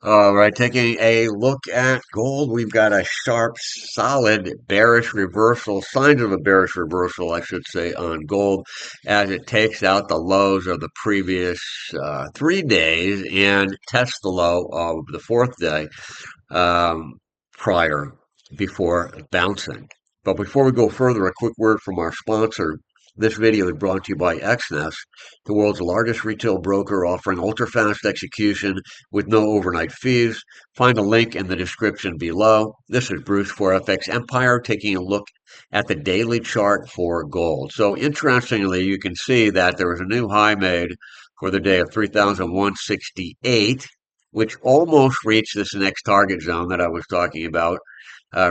All right, taking a look at gold, we've got a sharp, solid bearish reversal, signs of a bearish reversal, I should say, on gold as it takes out the lows of the previous 3 days and tests the low of the fourth day um, prior before bouncing. But before we go further, a quick word from our sponsor. This video is brought to you by XNES, the world's largest retail broker offering ultra-fast execution with no overnight fees. Find a link in the description below. This is Bruce for FXEmpire taking a look at the daily chart for gold. So interestingly, you can see that there was a new high made for the day of 3,168, which almost reached this next target zone that I was talking about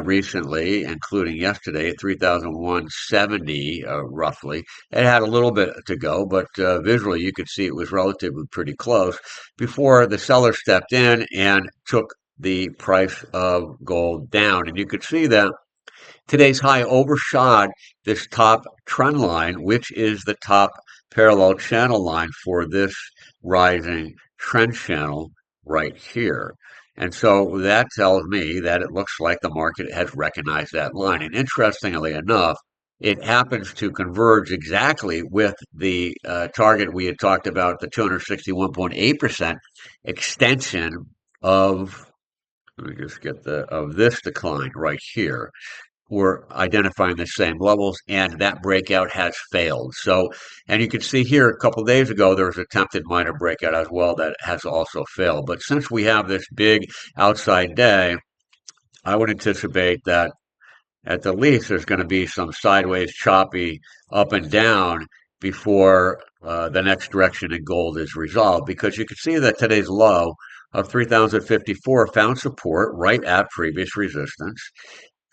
recently, including yesterday at 3,170 roughly. It had a little bit to go, but visually you could see it was relatively pretty close before the seller stepped in and took the price of gold down. And you could see that today's high overshot this top trend line, which is the top parallel channel line for this rising trend channel right here. And so that tells me that it looks like the market has recognized that line. And interestingly enough, it happens to converge exactly with the target we had talked about, the 261.8% extension of, let me just get of this decline right here. We're identifying the same levels, and that breakout has failed. So, and you can see here a couple of days ago, there was an attempted minor breakout as well that has also failed. But since we have this big outside day, I would anticipate that at the least there's going to be some sideways, choppy up and down before the next direction in gold is resolved. Because you can see that today's low of 3,054 found support right at previous resistance,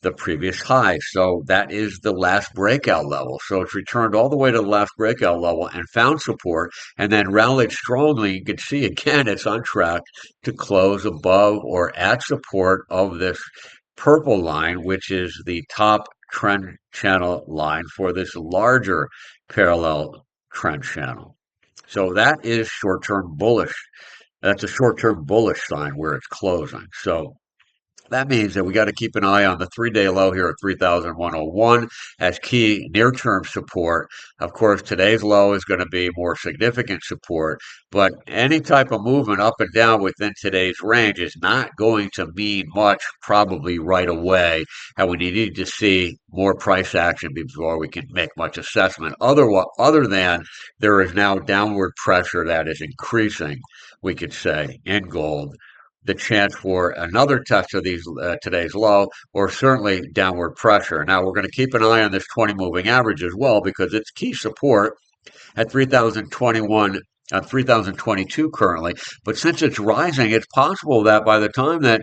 the previous high. So that is the last breakout level. So it's returned all the way to the last breakout level and found support and then rallied strongly. You can see again, it's on track to close above or at support of this purple line, which is the top trend channel line for this larger parallel trend channel. So that is short-term bullish. That's a short-term bullish sign where it's closing. So that means that we got to keep an eye on the 3-day low here at 3,101 as key near-term support. Of course, today's low is going to be more significant support, but any type of movement up and down within today's range is not going to mean much probably right away, and we need to see more price action before we can make much assessment. Other than there is now downward pressure that is increasing, we could say, in gold, the chance for another test of these today's low, or certainly downward pressure. Now we're going to keep an eye on this 20 moving average as well because it's key support at 3,021. 3,022 currently, but since it's rising, it's possible that by the time that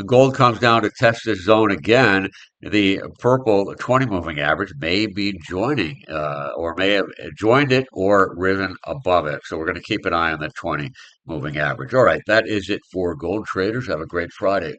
gold comes down to test this zone again, the purple 20 moving average may be joining, or may have joined it or risen above it. So we're going to keep an eye on the 20 moving average. All right, that is it for gold traders. Have a great Friday.